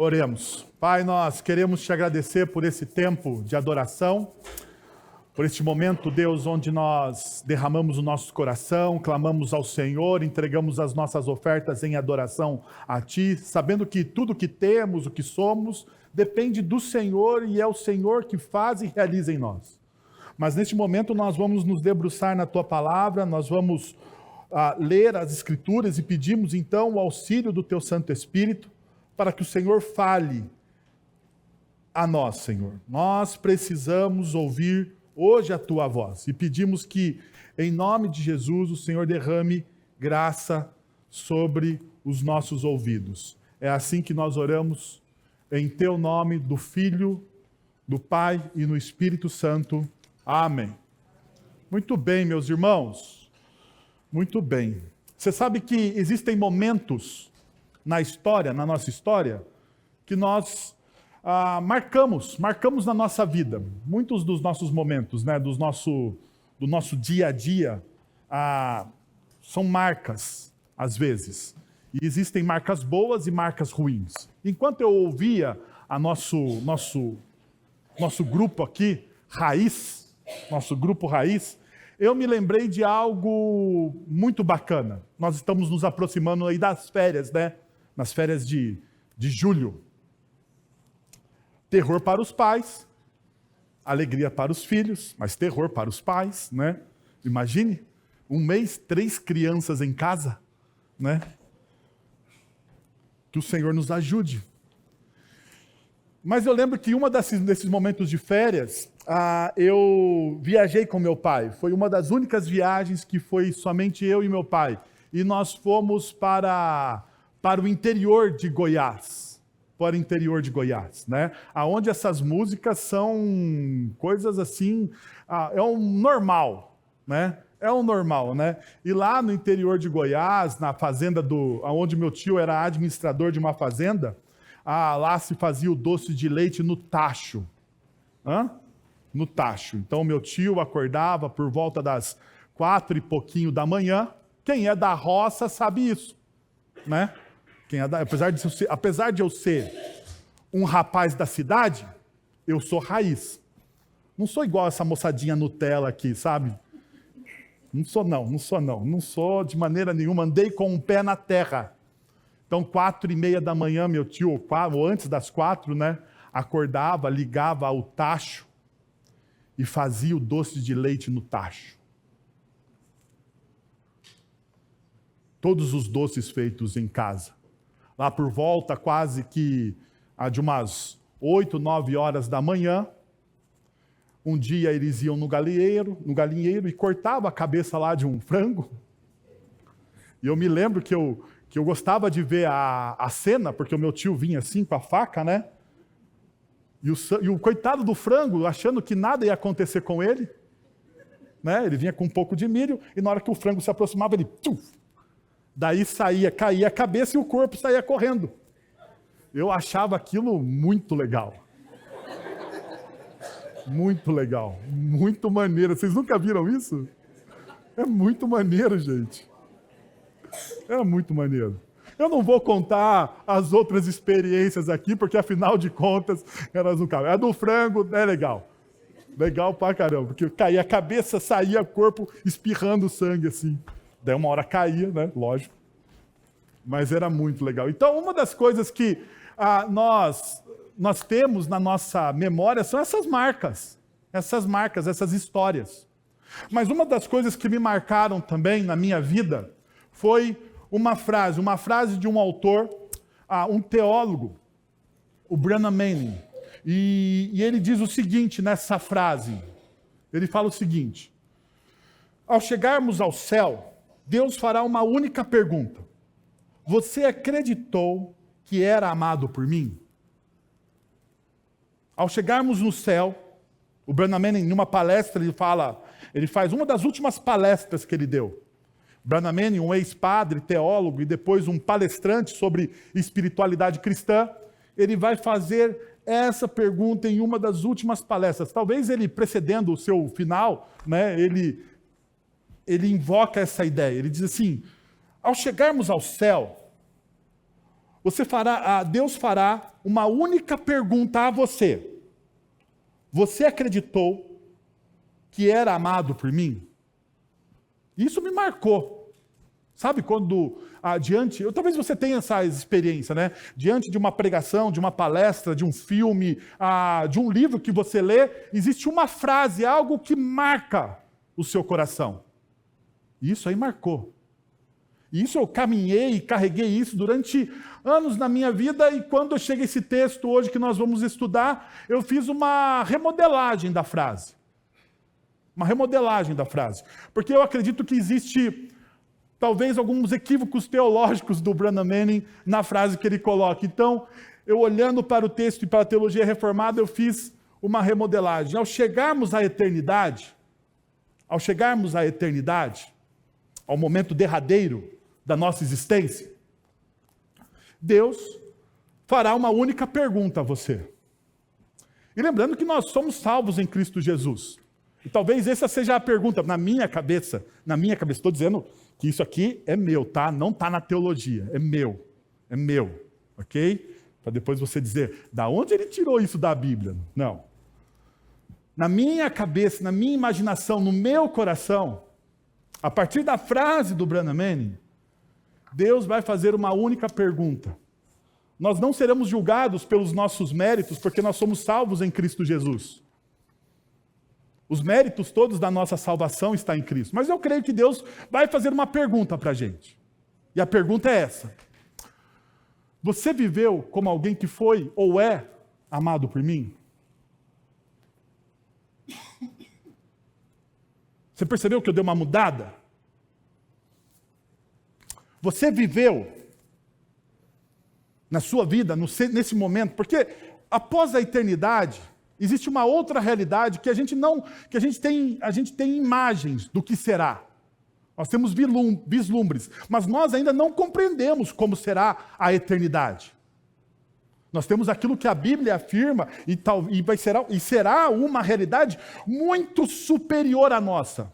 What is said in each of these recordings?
Oremos. Pai, nós queremos te agradecer por esse tempo de adoração, por este momento, Deus, onde nós derramamos o nosso coração, clamamos ao Senhor, entregamos as nossas ofertas em adoração a Ti, sabendo que tudo que temos, o que somos, depende do Senhor e é o Senhor que faz e realiza em nós. Mas neste momento nós vamos nos debruçar na Tua Palavra, nós vamos ler as Escrituras e pedimos então o auxílio do Teu Santo Espírito para que o Senhor fale a nós, Senhor. Nós precisamos ouvir hoje a Tua voz e pedimos que, em nome de Jesus, o Senhor derrame graça sobre os nossos ouvidos. É assim que nós oramos, em Teu nome, do Filho, do Pai e no Espírito Santo. Amém. Muito bem, meus irmãos. Muito bem. Você sabe que existem momentos na história, na nossa história, que nós marcamos na nossa vida. Muitos dos nossos momentos, né, do nosso dia a dia, são marcas, às vezes. E existem marcas boas e marcas ruins. Enquanto eu ouvia nosso grupo aqui, nosso grupo Raiz, eu me lembrei de algo muito bacana. Nós estamos nos aproximando aí das férias, né? Nas férias de julho. Terror para os pais, alegria para os filhos, mas terror para os pais, né? Imagine, um mês, 3 crianças em casa, né? Que o Senhor nos ajude. Mas eu lembro que desses momentos de férias, eu viajei com meu pai. Foi uma das únicas viagens que foi somente eu e meu pai. E nós fomos para o interior de Goiás. Para o interior de Goiás, né? Onde essas músicas são coisas assim, é um normal, né? É um normal, né? E lá no interior de Goiás, na fazenda onde meu tio era administrador de uma fazenda, lá se fazia o doce de leite no tacho. No tacho. Então meu tio acordava por volta das 4 e pouquinho da manhã. Quem é da roça sabe isso, né? Apesar de eu ser um rapaz da cidade, eu sou raiz. Não sou igual essa moçadinha Nutella aqui, sabe? Não sou de maneira nenhuma. Andei com um pé na terra. Então, 4:30 da manhã, meu tio, ou antes das 4, né? Acordava, ligava ao tacho e fazia o doce de leite no tacho. Todos os doces feitos em casa. Lá por volta quase que de umas 8, 9 horas da manhã, um dia eles iam no galinheiro e cortavam a cabeça lá de um frango. E eu me lembro que eu gostava de ver a cena, porque o meu tio vinha assim com a faca, né? E o coitado do frango, achando que nada ia acontecer com ele, né? Ele vinha com um pouco de milho, e na hora que o frango se aproximava, ele... Daí caía a cabeça e o corpo saía correndo. Eu achava aquilo muito legal. Muito legal. Muito maneiro. Vocês nunca viram isso? É muito maneiro, gente. É muito maneiro. Eu não vou contar as outras experiências aqui, porque afinal de contas, elas não cabem. A do frango é legal. Legal pra caramba, porque caía a cabeça, saía o corpo espirrando sangue assim. Daí uma hora caía, né? Lógico. Mas era muito legal. Então, uma das coisas que nós temos na nossa memória são essas marcas, essas histórias. Mas uma das coisas que me marcaram também na minha vida foi uma frase de um autor, um teólogo, o Branham Manning. E ele diz o seguinte nessa frase. Ele fala o seguinte: ao chegarmos ao céu, Deus fará uma única pergunta. Você acreditou que era amado por mim? Ao chegarmos no céu, o Branham Manning, em uma palestra, ele faz uma das últimas palestras que ele deu. Branham Manning, um ex-padre, teólogo e depois um palestrante sobre espiritualidade cristã, ele vai fazer essa pergunta em uma das últimas palestras. Talvez ele, precedendo o seu final, né, ele invoca essa ideia. Ele diz assim: ao chegarmos ao céu, Deus fará uma única pergunta a você. Você acreditou que era amado por mim? Isso me marcou. Sabe quando talvez você tenha essa experiência, né? Diante de uma pregação, de uma palestra, de um filme, de um livro que você lê, existe uma frase, algo que marca o seu coração. Isso aí marcou. E isso eu caminhei e carreguei isso durante anos na minha vida, e quando eu chego a esse texto hoje que nós vamos estudar, eu fiz uma remodelagem da frase. Uma remodelagem da frase. Porque eu acredito que existe, talvez, alguns equívocos teológicos do Branham Manning na frase que ele coloca. Então, eu olhando para o texto e para a teologia reformada, eu fiz uma remodelagem. Ao chegarmos à eternidade, ao momento derradeiro da nossa existência, Deus fará uma única pergunta a você. E lembrando que nós somos salvos em Cristo Jesus. E talvez essa seja a pergunta na minha cabeça, estou dizendo que isso aqui é meu, tá? Não está na teologia, é meu, ok? Para depois você dizer, da onde ele tirou isso da Bíblia? Não. Na minha cabeça, na minha imaginação, no meu coração, a partir da frase do Branham Manning, Deus vai fazer uma única pergunta. Nós não seremos julgados pelos nossos méritos, porque nós somos salvos em Cristo Jesus. Os méritos todos da nossa salvação estão em Cristo. Mas eu creio que Deus vai fazer uma pergunta para a gente. E a pergunta é essa: você viveu como alguém que foi ou é amado por mim? Você percebeu que eu dei uma mudada? Você viveu na sua vida, nesse momento, porque após a eternidade, existe uma outra realidade que a gente tem imagens do que será. Nós temos vislumbres, mas nós ainda não compreendemos como será a eternidade. Nós temos aquilo que a Bíblia afirma e será uma realidade muito superior à nossa.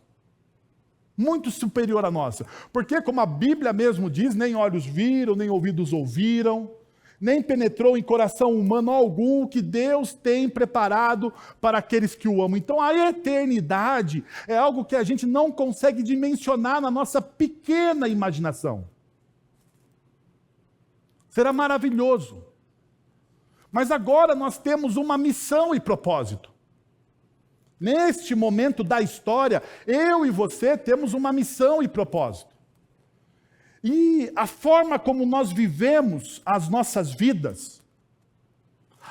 Muito superior à nossa. Porque, como a Bíblia mesmo diz, nem olhos viram, nem ouvidos ouviram, nem penetrou em coração humano algum que Deus tem preparado para aqueles que o amam. Então, a eternidade é algo que a gente não consegue dimensionar na nossa pequena imaginação. Será maravilhoso. Mas agora nós temos uma missão e propósito. Neste momento da história, eu e você temos uma missão e propósito. E a forma como nós vivemos as nossas vidas,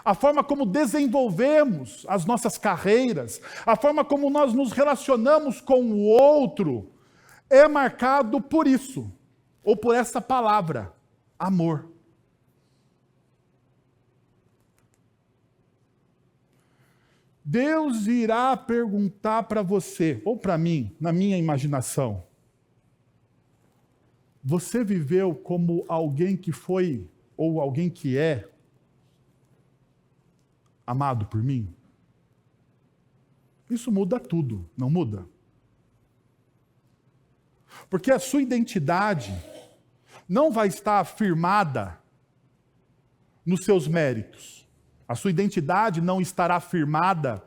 a forma como desenvolvemos as nossas carreiras, a forma como nós nos relacionamos com o outro, é marcado por isso, ou por essa palavra, amor. Deus irá perguntar para você, ou para mim, na minha imaginação: você viveu como alguém que foi, ou alguém que é, amado por mim? Isso muda tudo, não muda? Porque a sua identidade não vai estar firmada nos seus méritos. A sua identidade não estará firmada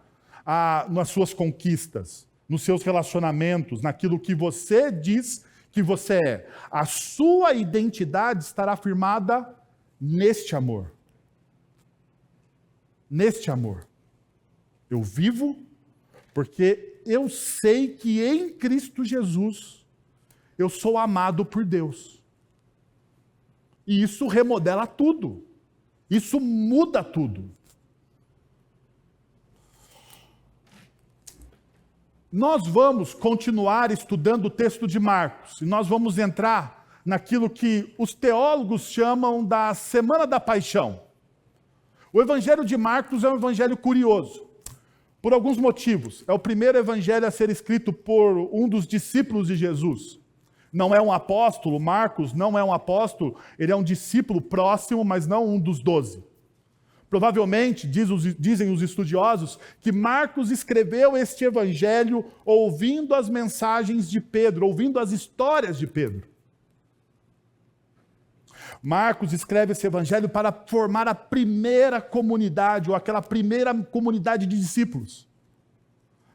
nas suas conquistas, nos seus relacionamentos, naquilo que você diz que você é. A sua identidade estará firmada neste amor. Neste amor. Eu vivo porque eu sei que em Cristo Jesus eu sou amado por Deus. E isso remodela tudo. Isso muda tudo. Nós vamos continuar estudando o texto de Marcos, e nós vamos entrar naquilo que os teólogos chamam da Semana da Paixão. O Evangelho de Marcos é um evangelho curioso, por alguns motivos. É o primeiro evangelho a ser escrito por um dos discípulos de Jesus. Não é um apóstolo, Marcos não é um apóstolo, ele é um discípulo próximo, mas não um dos 12. Provavelmente, dizem os estudiosos, que Marcos escreveu este evangelho ouvindo as mensagens de Pedro, ouvindo as histórias de Pedro. Marcos escreve esse evangelho para formar a primeira comunidade, ou aquela primeira comunidade de discípulos.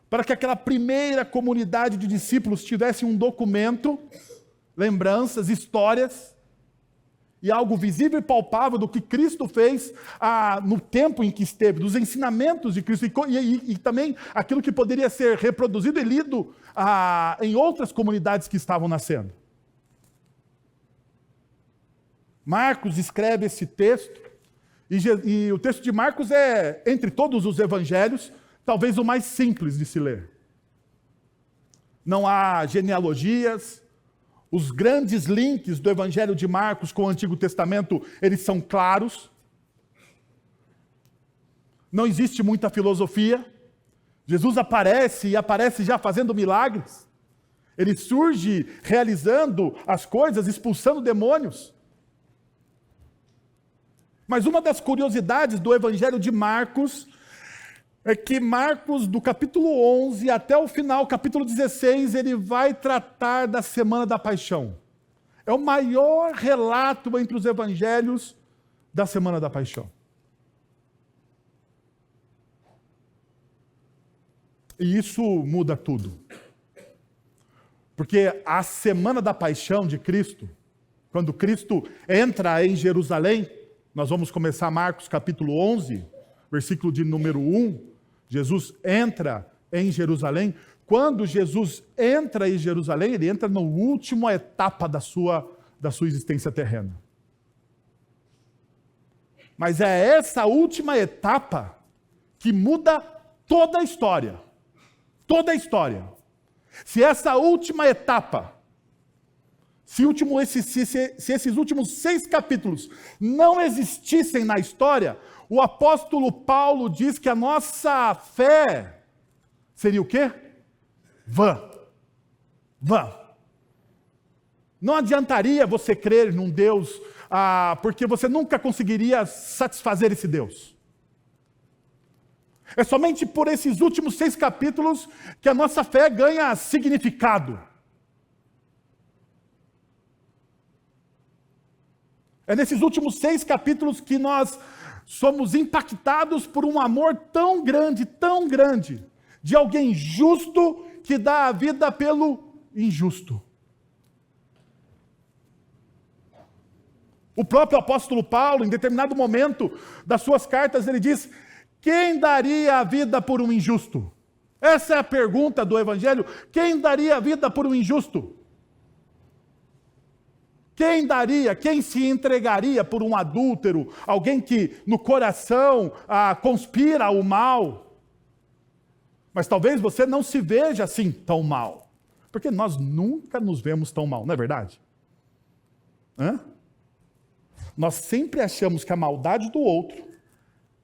Para que aquela primeira comunidade de discípulos tivesse um documento, lembranças, histórias, e algo visível e palpável do que Cristo fez no tempo em que esteve, dos ensinamentos de Cristo, e também aquilo que poderia ser reproduzido e lido em outras comunidades que estavam nascendo. Marcos escreve esse texto, e o texto de Marcos é, entre todos os evangelhos, talvez o mais simples de se ler. Não há genealogias, os grandes links do evangelho de Marcos com o Antigo Testamento, eles são claros. Não existe muita filosofia. Jesus aparece, e aparece já fazendo milagres. Ele surge realizando as coisas, expulsando demônios. Mas uma das curiosidades do Evangelho de Marcos é que Marcos, do capítulo 11 até o final, capítulo 16, ele vai tratar da Semana da Paixão. É o maior relato entre os evangelhos da Semana da Paixão. E isso muda tudo. Porque a Semana da Paixão de Cristo, quando Cristo entra em Jerusalém, nós vamos começar Marcos capítulo 11, versículo de número 1. Jesus entra em Jerusalém. Quando Jesus entra em Jerusalém, ele entra na última etapa da sua existência terrena. Mas é essa última etapa que muda toda a história. Toda a história. Se essa última etapa, se esses últimos 6 capítulos não existissem na história, o apóstolo Paulo diz que a nossa fé seria o quê? Vã. Vã. Não adiantaria você crer num Deus, porque você nunca conseguiria satisfazer esse Deus. É somente por esses últimos 6 capítulos que a nossa fé ganha significado. É nesses últimos 6 capítulos que nós somos impactados por um amor tão grande, de alguém justo que dá a vida pelo injusto. O próprio apóstolo Paulo, em determinado momento das suas cartas, ele diz: quem daria a vida por um injusto? Essa é a pergunta do Evangelho. Quem daria a vida por um injusto? Quem se entregaria por um adúltero? Alguém que no coração conspira o mal? Mas talvez você não se veja assim tão mal. Porque nós nunca nos vemos tão mal, não é verdade? Nós sempre achamos que a maldade do outro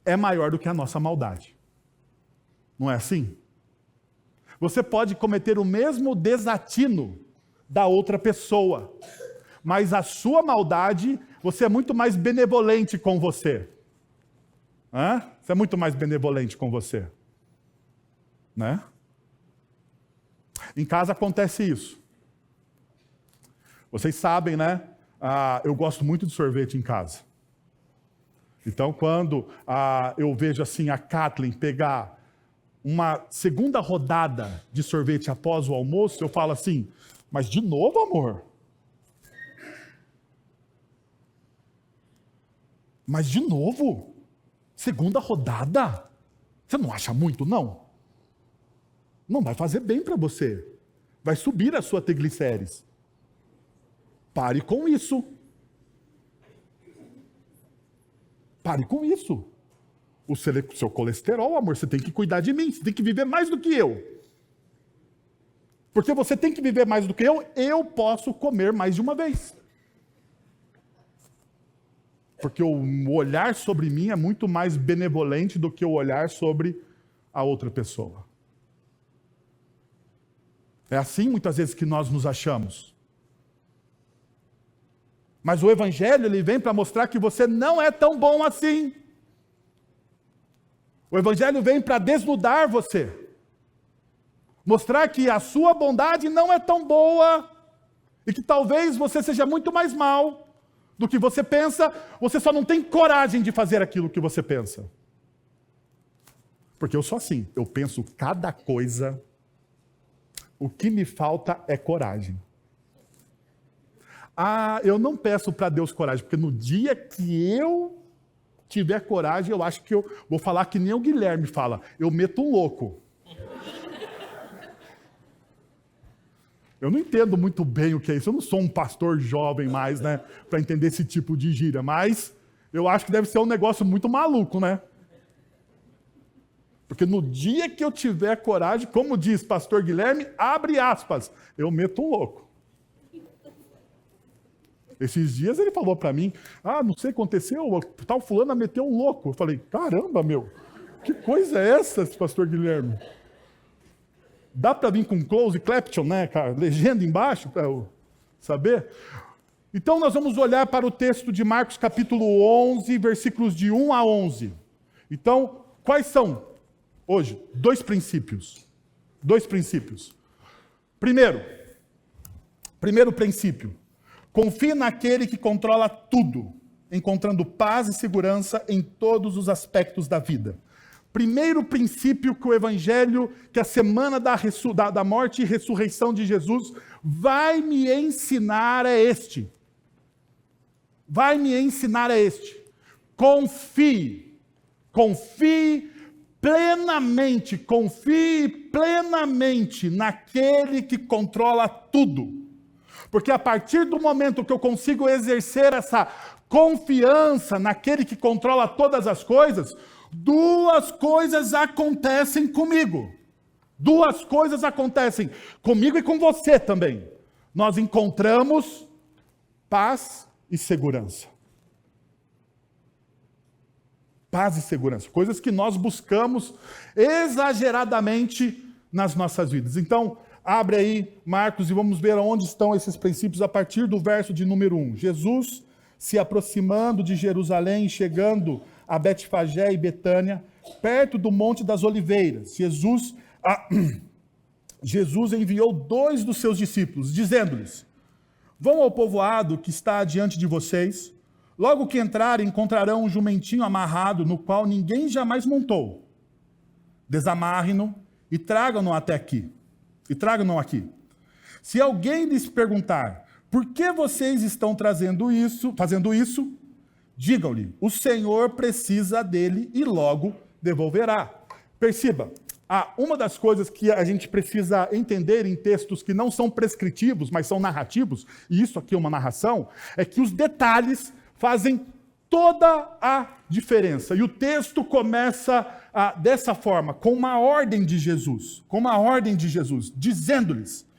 é maior do que a nossa maldade. Não é assim? Você pode cometer o mesmo desatino da outra pessoa, mas a sua maldade, você é muito mais benevolente com você. Você é muito mais benevolente com você. Né? Em casa acontece isso. Vocês sabem, né? Eu gosto muito de sorvete em casa. Então, quando eu vejo assim a Kathleen pegar uma segunda rodada de sorvete após o almoço, eu falo assim: mas de novo, amor? Mas de novo? Segunda rodada? Você não acha muito, não? Não vai fazer bem para você. Vai subir a sua triglicérides. Pare com isso. Pare com isso. O seu colesterol, amor, você tem que cuidar de mim. Você tem que viver mais do que eu. Porque você tem que viver mais do que eu posso comer mais de uma vez. Porque o olhar sobre mim é muito mais benevolente do que o olhar sobre a outra pessoa. É assim muitas vezes que nós nos achamos. Mas o Evangelho, ele vem para mostrar que você não é tão bom assim. O Evangelho vem para desnudar você. Mostrar que a sua bondade não é tão boa e que talvez você seja muito mais mal do que você pensa, você só não tem coragem de fazer aquilo que você pensa. Porque eu sou assim, eu penso cada coisa, o que me falta é coragem. Eu não peço para Deus coragem, porque no dia que eu tiver coragem, eu acho que eu vou falar que nem o Guilherme fala, eu meto um louco. Eu não entendo muito bem o que é isso, eu não sou um pastor jovem mais, né, para entender esse tipo de gíria, mas eu acho que deve ser um negócio muito maluco, né? Porque no dia que eu tiver coragem, como diz pastor Guilherme, abre aspas, eu meto um louco. Esses dias ele falou para mim, não sei o que aconteceu, tal fulana meteu um louco. Eu falei, caramba, meu, que coisa é essa, pastor Guilherme? Dá para vir com close caption, né, cara? Legenda embaixo para eu saber? Então nós vamos olhar para o texto de Marcos capítulo 11, versículos de 1 a 11. Então, quais são, hoje, dois princípios. Primeiro princípio. Confie naquele que controla tudo, encontrando paz e segurança em todos os aspectos da vida. Primeiro princípio que o Evangelho, que a semana da morte e ressurreição de Jesus vai me ensinar é este. Confie plenamente naquele que controla tudo. Porque a partir do momento que eu consigo exercer essa confiança naquele que controla todas as coisas, duas coisas acontecem comigo. Duas coisas acontecem comigo e com você também. Nós encontramos paz e segurança. Paz e segurança. Coisas que nós buscamos exageradamente nas nossas vidas. Então, abre aí, Marcos, e vamos ver onde estão esses princípios a partir do verso de número 1. Jesus se aproximando de Jerusalém, chegando a Betfagé e Betânia, perto do Monte das Oliveiras. Jesus enviou 2 dos seus discípulos, dizendo-lhes: vão ao povoado que está diante de vocês. Logo que entrarem, encontrarão um jumentinho amarrado, no qual ninguém jamais montou. Desamarrem-no e tragam-no até aqui. Tragam-no aqui. Se alguém lhes perguntar, por que vocês estão fazendo isso, digam-lhe, o Senhor precisa dele e logo devolverá. Perceba, uma das coisas que a gente precisa entender em textos que não são prescritivos, mas são narrativos, e isso aqui é uma narração, é que os detalhes fazem toda a diferença. E o texto começa dessa forma, com uma ordem de Jesus, dizendo-lhes.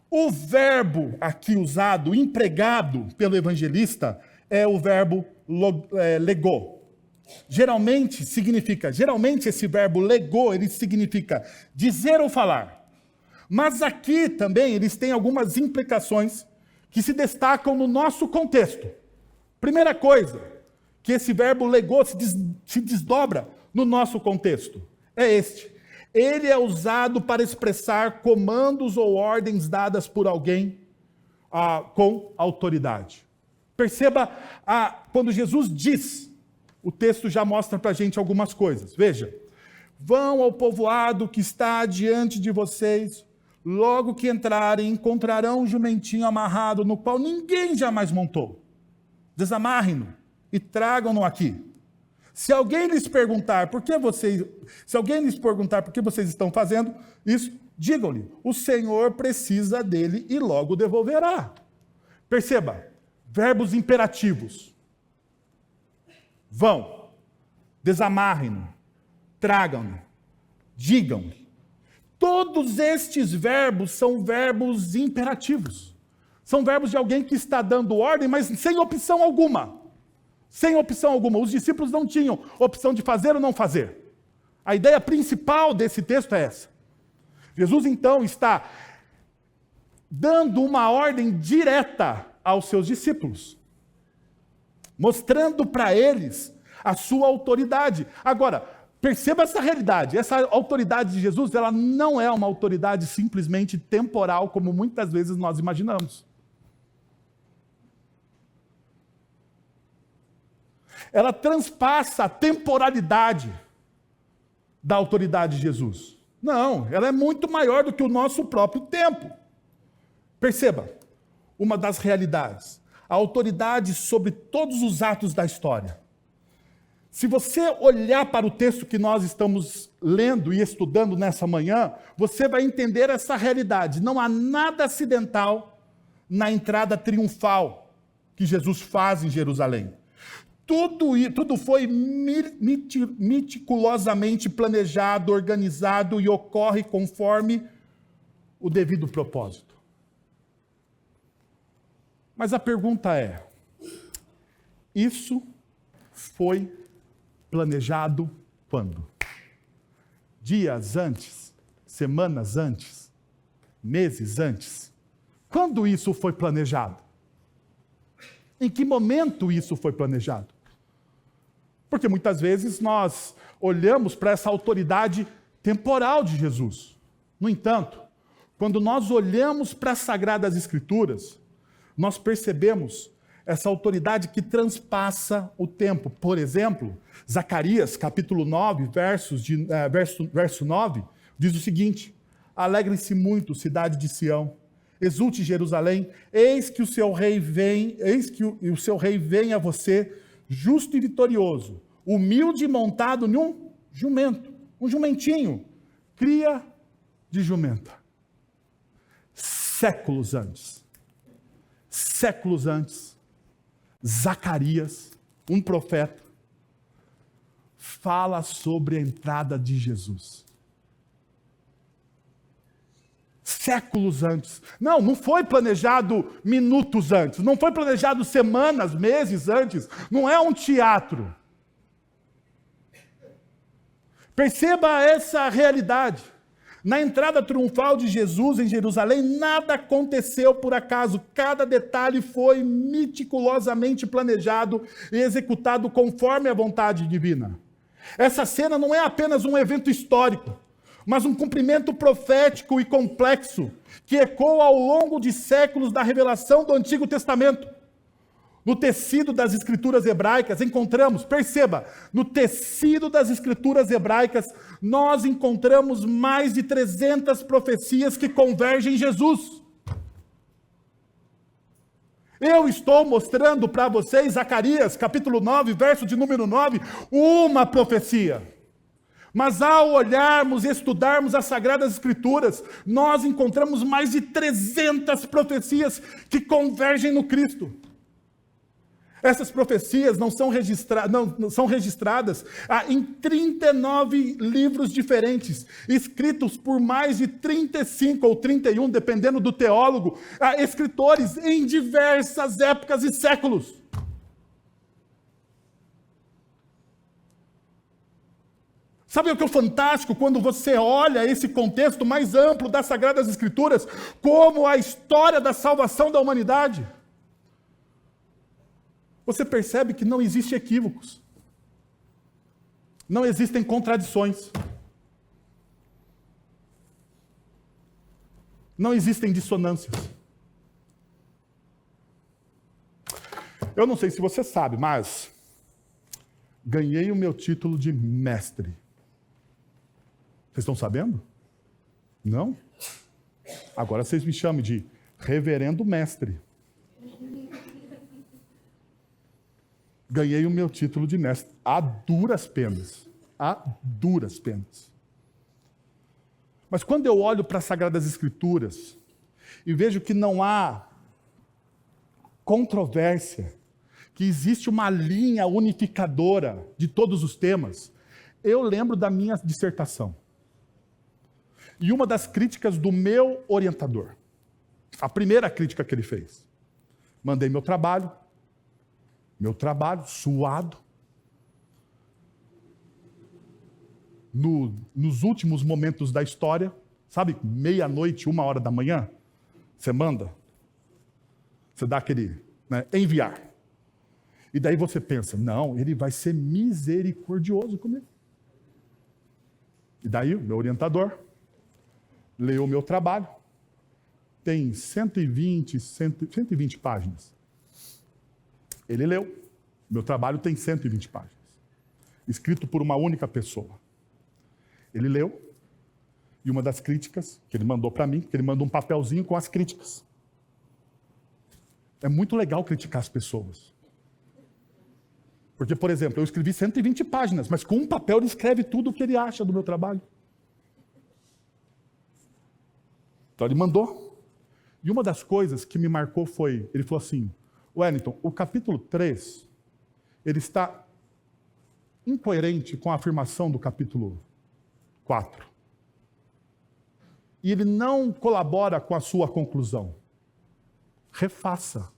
O verbo aqui usado, empregado pelo evangelista, é o verbo legou. Geralmente esse verbo legou, ele significa dizer ou falar. Mas aqui também eles têm algumas implicações que se destacam no nosso contexto. Primeira coisa, que esse verbo legou se desdobra no nosso contexto, é este. Ele é usado para expressar comandos ou ordens dadas por alguém com autoridade. Perceba, quando Jesus diz, o texto já mostra para a gente algumas coisas. Veja, vão ao povoado que está diante de vocês, logo que entrarem, encontrarão um jumentinho amarrado, no qual ninguém jamais montou. Desamarrem-no e tragam-no aqui. Se alguém lhes perguntar por que vocês estão fazendo isso, digam-lhe, o Senhor precisa dele e logo devolverá. Perceba, verbos imperativos. Vão, desamarrem-no, tragam-no, digam-lhe. Todos estes verbos são verbos imperativos. São verbos de alguém que está dando ordem, mas sem opção alguma. Os discípulos não tinham opção de fazer ou não fazer. A ideia principal desse texto é essa. Jesus, então, está dando uma ordem direta aos seus discípulos, mostrando para eles a sua autoridade. Agora, perceba essa realidade. Essa autoridade de Jesus, ela não é uma autoridade simplesmente temporal, como muitas vezes nós imaginamos. ela transpassa a temporalidade da autoridade de Jesus. Não, ela é muito maior do que o nosso próprio tempo. Perceba, uma das realidades, a autoridade sobre todos os atos da história. Se você olhar para o texto que nós estamos lendo e estudando nessa manhã, você vai entender essa realidade. Não há nada acidental na entrada triunfal que Jesus faz em Jerusalém. Tudo foi meticulosamente planejado, organizado e ocorre conforme o devido propósito. Mas a pergunta é: isso foi planejado quando? Dias antes? Semanas antes? Meses antes? Quando isso foi planejado? Em que momento isso foi planejado? Porque muitas vezes nós olhamos para essa autoridade temporal de Jesus. No entanto, quando nós olhamos para as Sagradas Escrituras, nós percebemos essa autoridade que transpassa o tempo. Por exemplo, Zacarias, capítulo 9, verso 9, diz o seguinte: alegre-se muito, cidade de Sião, exulte Jerusalém, eis que o seu rei vem a você, justo e vitorioso, humilde e montado num jumento, um jumentinho, cria de jumenta. Séculos antes, Zacarias, um profeta, fala sobre a entrada de Jesus. Séculos antes. Não foi planejado minutos antes, não foi planejado semanas, meses antes, não é um teatro. Perceba essa realidade. Na entrada triunfal de Jesus em Jerusalém, nada aconteceu por acaso. Cada detalhe foi meticulosamente planejado e executado conforme a vontade divina. Essa cena não é apenas um evento histórico, mas um cumprimento profético e complexo que ecoa ao longo de séculos da revelação do Antigo Testamento. No tecido das Escrituras hebraicas encontramos, perceba, no tecido das Escrituras hebraicas nós encontramos mais de 300 profecias que convergem em Jesus. Eu estou mostrando para vocês Zacarias, capítulo 9, verso de número 9, uma profecia. Mas ao olharmos e estudarmos as Sagradas Escrituras, nós encontramos mais de 300 profecias que convergem no Cristo. Essas profecias são registradas em 39 livros diferentes, escritos por mais de 35 ou 31, dependendo do teólogo, escritores em diversas épocas e séculos. Sabe o que é fantástico quando você olha esse contexto mais amplo das Sagradas Escrituras, como a história da salvação da humanidade? Você percebe que não existem equívocos, não existem contradições, não existem dissonâncias. Eu não sei se você sabe, mas ganhei o meu título de mestre. Vocês estão sabendo? Não? Agora vocês me chamam de reverendo mestre. Ganhei o meu título de mestre a duras penas. A duras penas. Mas quando eu olho para as Sagradas Escrituras e vejo que não há controvérsia, que existe uma linha unificadora de todos os temas, eu lembro da minha dissertação. E uma das críticas do meu orientador, a primeira crítica que ele fez, mandei meu trabalho suado, nos últimos momentos da história, sabe, 00:30, 1h da manhã, você manda, você dá aquele, enviar. E daí você pensa, não, ele vai ser misericordioso comigo. E daí o meu orientador leu o meu trabalho, tem 120 páginas. Ele leu, Meu trabalho tem 120 páginas, escrito por uma única pessoa. Ele leu, e uma das críticas que ele mandou para mim, que ele mandou um papelzinho com as críticas. É muito legal criticar as pessoas. Porque, por exemplo, eu escrevi 120 páginas, mas com um papel ele escreve tudo o que ele acha do meu trabalho. Então ele mandou. E uma das coisas que me marcou foi, ele falou assim, Wellington, o capítulo 3, ele está incoerente com a afirmação do capítulo 4. E ele não colabora com a sua conclusão. Refaça.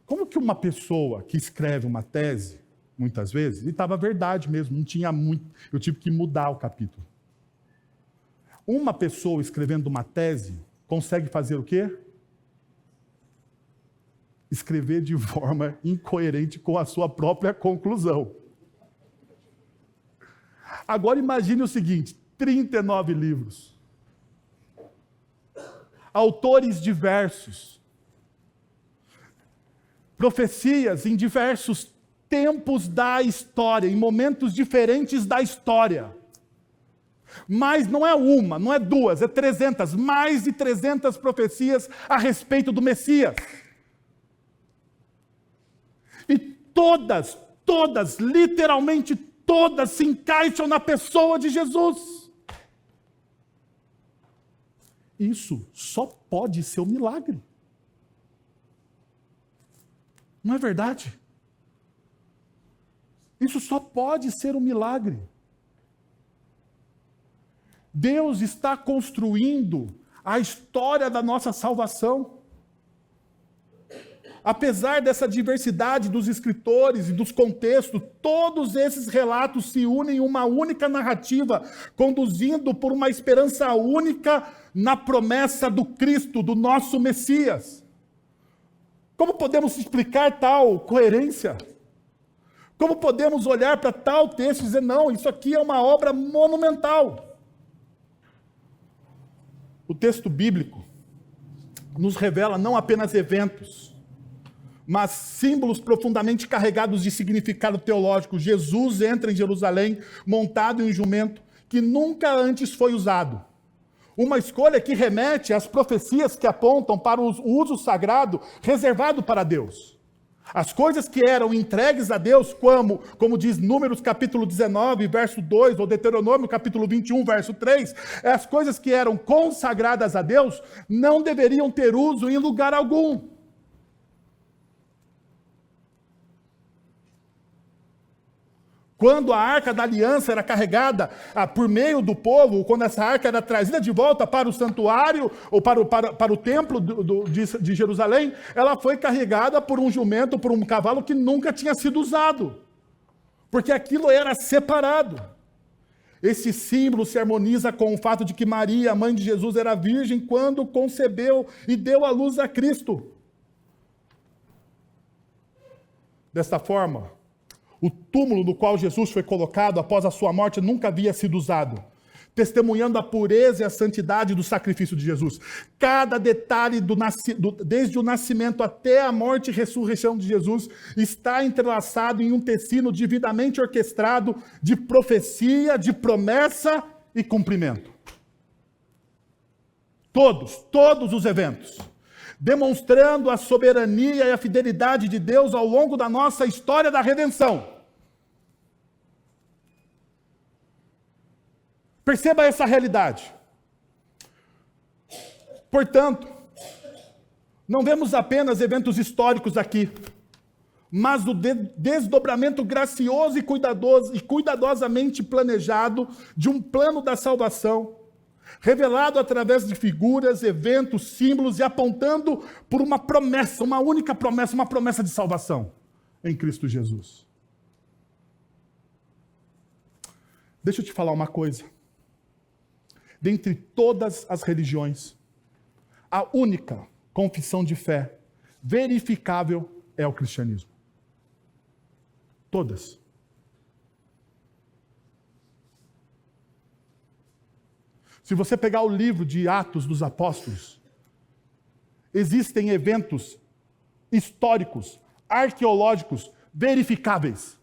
Como que uma pessoa que escreve uma tese, muitas vezes, e estava verdade mesmo, não tinha muito, eu tive que mudar o capítulo. Uma pessoa escrevendo uma tese consegue fazer o quê? Escrever de forma incoerente com a sua própria conclusão. Agora imagine o seguinte, 39 livros. Autores diversos. Profecias em diversos tempos da história, em momentos diferentes da história. Mas não é uma, não é duas, é 300, mais de 300 profecias a respeito do Messias. E todas, literalmente todas se encaixam na pessoa de Jesus. Isso só pode ser um milagre. Não é verdade? Isso só pode ser um milagre. Deus está construindo a história da nossa salvação. Apesar dessa diversidade dos escritores e dos contextos, todos esses relatos se unem em uma única narrativa, conduzindo por uma esperança única na promessa do Cristo, do nosso Messias. Como podemos explicar tal coerência? Como podemos olhar para tal texto e dizer, não, isso aqui é uma obra monumental? O texto bíblico nos revela não apenas eventos, mas símbolos profundamente carregados de significado teológico. Jesus entra em Jerusalém montado em um jumento que nunca antes foi usado. Uma escolha que remete às profecias que apontam para o uso sagrado reservado para Deus. As coisas que eram entregues a Deus, como diz Números capítulo 19, verso 2, ou Deuteronômio capítulo 21, verso 3, as coisas que eram consagradas a Deus não deveriam ter uso em lugar algum. Quando a arca da aliança era carregada por meio do povo, quando essa arca era trazida de volta para o santuário, ou para o templo de Jerusalém, ela foi carregada por um jumento, por um cavalo que nunca tinha sido usado. Porque aquilo era separado. Esse símbolo se harmoniza com o fato de que Maria, a mãe de Jesus, era virgem quando concebeu e deu à luz a Cristo. Desta forma, o túmulo no qual Jesus foi colocado após a sua morte nunca havia sido usado, testemunhando a pureza e a santidade do sacrifício de Jesus. Cada detalhe, desde o nascimento até a morte e ressurreição de Jesus, está entrelaçado em um tecido devidamente orquestrado de profecia, de promessa e cumprimento. Todos os eventos, demonstrando a soberania e a fidelidade de Deus ao longo da nossa história da redenção. Perceba essa realidade. Portanto, não vemos apenas eventos históricos aqui, mas o desdobramento gracioso e cuidadosamente planejado de um plano da salvação, revelado através de figuras, eventos, símbolos e apontando por uma promessa, uma única promessa, uma promessa de salvação em Cristo Jesus. Deixa eu te falar uma coisa. Dentre todas as religiões, a única confissão de fé verificável é o cristianismo. Todas. Se você pegar o livro de Atos dos Apóstolos, existem eventos históricos, arqueológicos, verificáveis,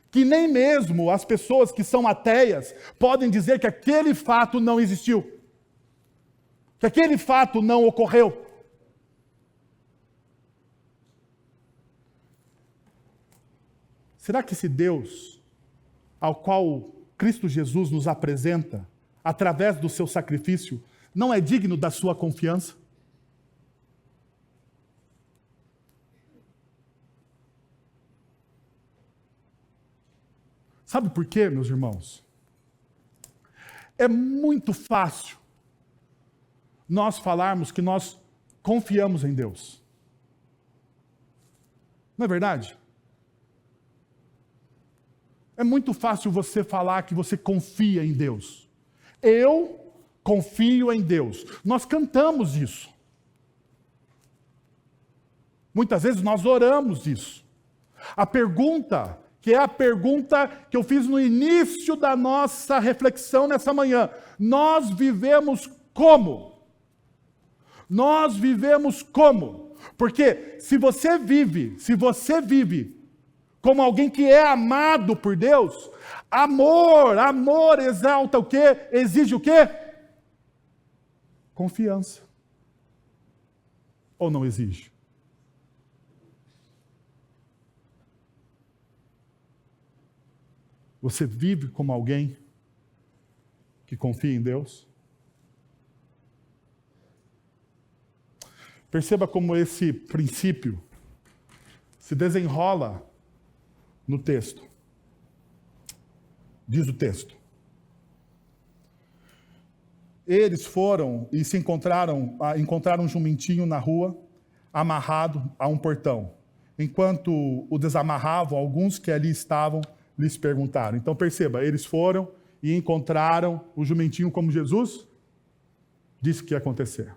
que nem mesmo as pessoas que são ateias podem dizer que aquele fato não existiu, que aquele fato não ocorreu. Será que esse Deus, ao qual Cristo Jesus nos apresenta, através do seu sacrifício, não é digno da sua confiança? Sabe por quê, meus irmãos? É muito fácil nós falarmos que nós confiamos em Deus. Não é verdade? É muito fácil você falar que você confia em Deus. Eu confio em Deus. Nós cantamos isso. Muitas vezes nós oramos isso. A pergunta, que é a pergunta que eu fiz no início da nossa reflexão nessa manhã: nós vivemos como? Nós vivemos como? Porque se você vive como alguém que é amado por Deus, amor exalta o quê? Exige o quê? Confiança. Ou não exige? Você vive como alguém que confia em Deus? Perceba como esse princípio se desenrola no texto. Diz o texto: eles foram e se encontraram um jumentinho na rua, amarrado a um portão. Enquanto o desamarravam, alguns que ali estavam lhes perguntaram. Então perceba, eles foram e encontraram o jumentinho como Jesus disse que ia acontecer.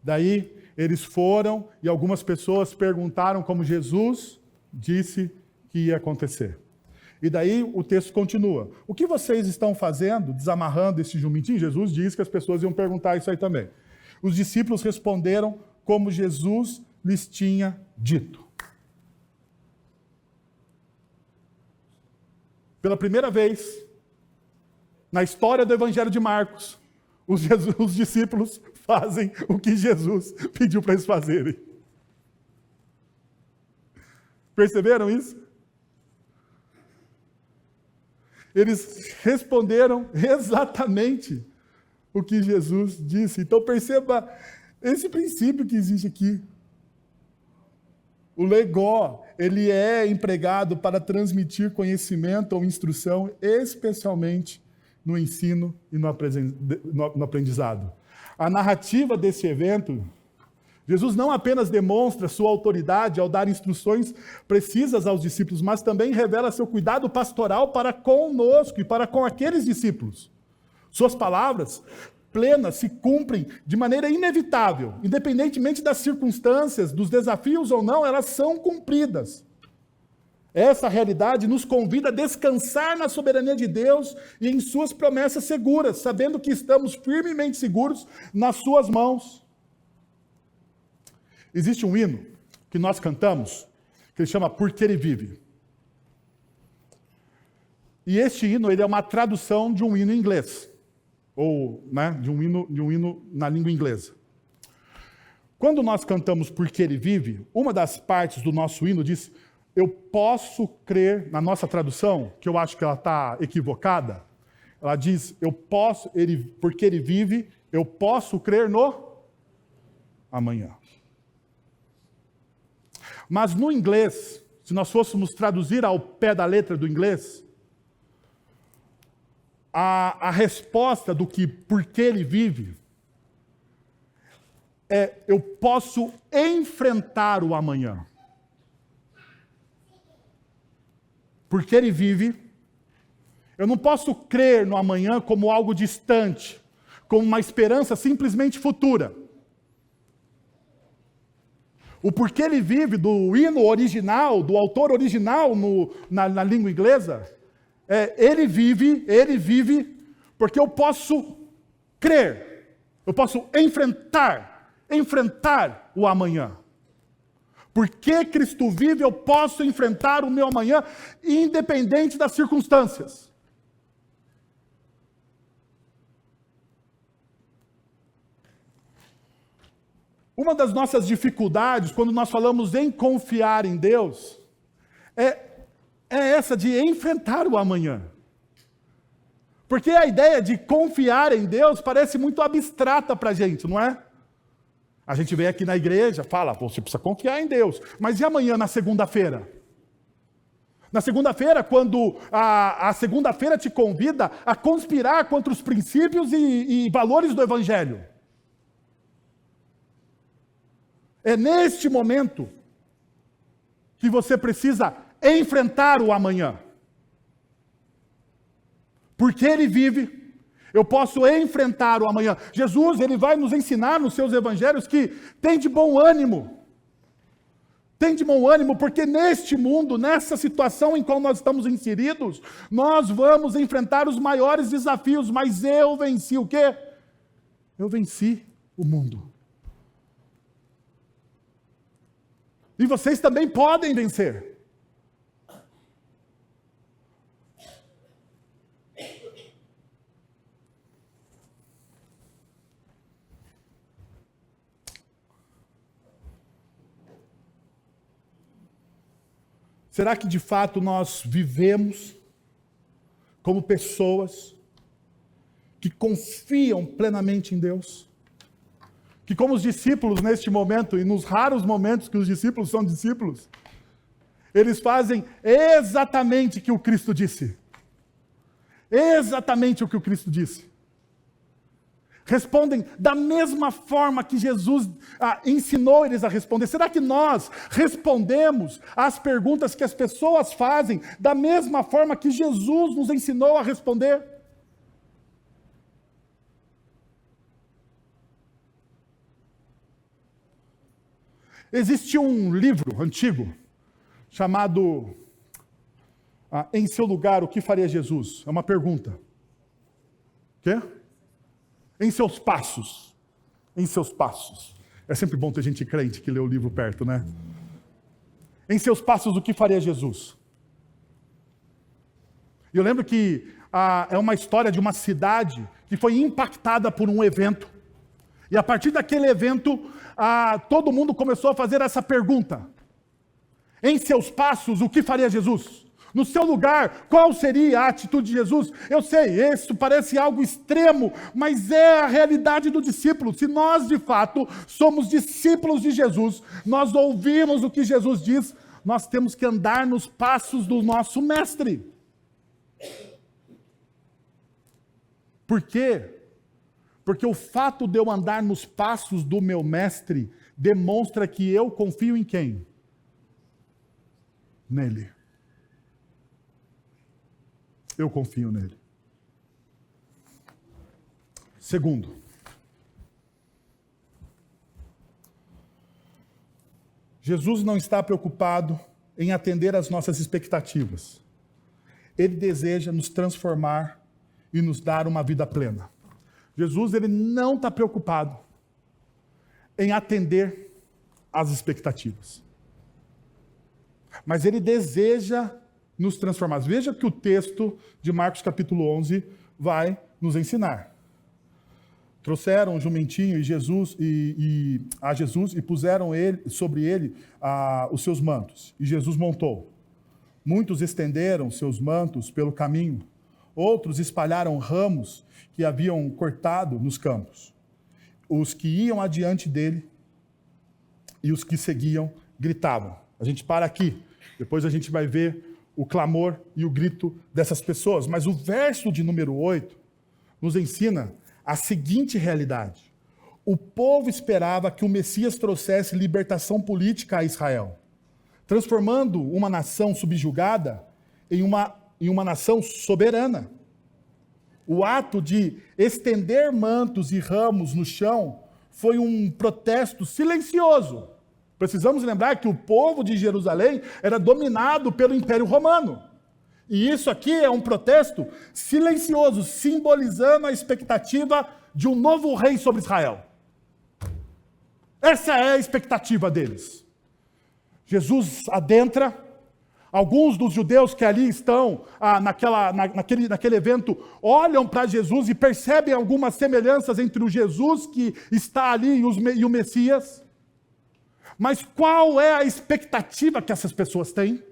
Daí eles foram e algumas pessoas perguntaram como Jesus disse que ia acontecer. E daí o texto continua. O que vocês estão fazendo, desamarrando esse jumentinho? Jesus disse que as pessoas iam perguntar isso aí também. Os discípulos responderam como Jesus lhes tinha dito. Pela primeira vez na história do Evangelho de Marcos, os discípulos fazem o que Jesus pediu para eles fazerem. Perceberam isso? Eles responderam exatamente o que Jesus disse. Então perceba esse princípio que existe aqui. O legó, ele é empregado para transmitir conhecimento ou instrução, especialmente no ensino e no aprendizado. A narrativa desse evento, Jesus não apenas demonstra sua autoridade ao dar instruções precisas aos discípulos, mas também revela seu cuidado pastoral para conosco e para com aqueles discípulos. Suas palavras plenas se cumprem de maneira inevitável, independentemente das circunstâncias, dos desafios ou não, elas são cumpridas. Essa realidade nos convida a descansar na soberania de Deus e em suas promessas seguras, sabendo que estamos firmemente seguros nas suas mãos. Existe um hino que nós cantamos, que ele chama Porque Ele Vive. E este hino, ele é uma tradução de um hino em inglês, ou de um hino na língua inglesa. Quando nós cantamos Porque Ele Vive, uma das partes do nosso hino diz: eu posso crer, na nossa tradução, que eu acho que ela está equivocada, ela diz, porque Ele vive, eu posso crer no amanhã. Mas no inglês, se nós fôssemos traduzir ao pé da letra do inglês, a resposta do que porque Ele vive é: eu posso enfrentar o amanhã. Porque Ele vive, eu não posso crer no amanhã como algo distante, como uma esperança simplesmente futura. O Porque Ele Vive do hino original, do autor original na língua inglesa, Ele vive, porque eu posso crer, eu posso enfrentar o amanhã. Porque Cristo vive, eu posso enfrentar o meu amanhã, independente das circunstâncias. Uma das nossas dificuldades, quando nós falamos em confiar em Deus, é essa de enfrentar o amanhã. Porque a ideia de confiar em Deus parece muito abstrata para a gente, não é? A gente vem aqui na igreja, fala, você precisa confiar em Deus. Mas e amanhã, na segunda-feira? Na segunda-feira, quando a segunda-feira te convida a conspirar contra os princípios e valores do Evangelho. É neste momento que você precisa enfrentar o amanhã. Porque Ele vive, eu posso enfrentar o amanhã. Jesus, Ele vai nos ensinar nos seus evangelhos que tem de bom ânimo. Tem de bom ânimo, porque neste mundo, nessa situação em qual nós estamos inseridos, nós vamos enfrentar os maiores desafios, mas eu venci o quê? Eu venci o mundo. E vocês também podem vencer. Será que de fato nós vivemos como pessoas que confiam plenamente em Deus? Que como os discípulos neste momento, e nos raros momentos que os discípulos são discípulos, eles fazem exatamente o que o Cristo disse. Exatamente o que o Cristo disse. Respondem da mesma forma que Jesus ensinou eles a responder. Será que nós respondemos às perguntas que as pessoas fazem da mesma forma que Jesus nos ensinou a responder? Existe um livro antigo chamado Em Seu Lugar, o que faria Jesus? É uma pergunta. Quê? Em seus passos. Em seus passos. É sempre bom ter gente crente que lê o livro perto, né? Em seus passos, o que faria Jesus? Eu lembro que é uma história de uma cidade que foi impactada por um evento. E a partir daquele evento, todo mundo começou a fazer essa pergunta. Em seus passos, o que faria Jesus? No seu lugar, qual seria a atitude de Jesus? Eu sei, isso parece algo extremo, mas é a realidade do discípulo. Se nós, de fato, somos discípulos de Jesus, nós ouvimos o que Jesus diz, nós temos que andar nos passos do nosso mestre. Por quê? Porque o fato de eu andar nos passos do meu mestre demonstra que eu confio em quem? Nele. Eu confio nele. Segundo, Jesus não está preocupado em atender às nossas expectativas. Ele deseja nos transformar e nos dar uma vida plena. Jesus, ele não está preocupado em atender às expectativas. Mas ele deseja nos transformar. Veja que o texto de Marcos capítulo 11 vai nos ensinar. Trouxeram um jumentinho a Jesus e puseram sobre ele os seus mantos. E Jesus montou. Muitos estenderam seus mantos pelo caminho. Outros espalharam ramos que haviam cortado nos campos. Os que iam adiante dele e os que seguiam gritavam. A gente para aqui. Depois a gente vai ver o clamor e o grito dessas pessoas. Mas o verso de número 8 nos ensina a seguinte realidade. O povo esperava que o Messias trouxesse libertação política a Israel, transformando uma nação subjugada em uma nação soberana. O ato de estender mantos e ramos no chão foi um protesto silencioso. Precisamos lembrar que o povo de Jerusalém era dominado pelo Império Romano. E isso aqui é um protesto silencioso, simbolizando a expectativa de um novo rei sobre Israel. Essa é a expectativa deles. Jesus adentra, alguns dos judeus que ali estão naquele evento olham para Jesus e percebem algumas semelhanças entre o Jesus que está ali e o Messias. Mas qual é a expectativa que essas pessoas têm?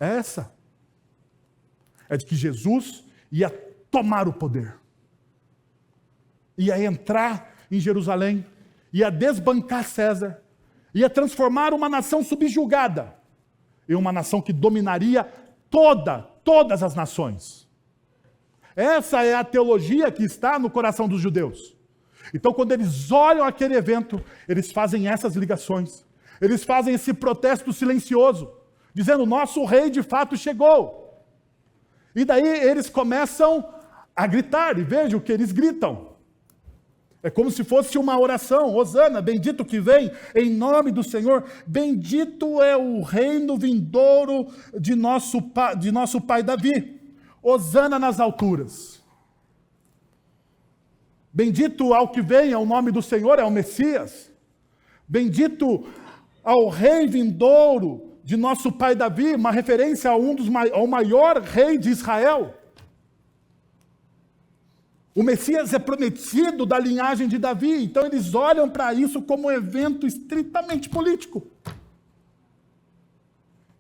É essa. É de que Jesus ia tomar o poder. Ia entrar em Jerusalém, ia desbancar César, ia transformar uma nação subjugada em uma nação que dominaria todas as nações. Essa é a teologia que está no coração dos judeus. Então, quando eles olham aquele evento, eles fazem essas ligações. Eles fazem esse protesto silencioso, dizendo, nosso rei de fato chegou. E daí eles começam a gritar, e vejam o que eles gritam. É como se fosse uma oração. Hosana, bendito que vem em nome do Senhor. Bendito é o reino vindouro de nosso pai Davi. Hosana nas alturas. Bendito ao que vem ao nome do Senhor, é o Messias. Bendito ao rei vindouro de nosso pai Davi, uma referência ao maior rei de Israel. O Messias é prometido da linhagem de Davi, então eles olham para isso como um evento estritamente político.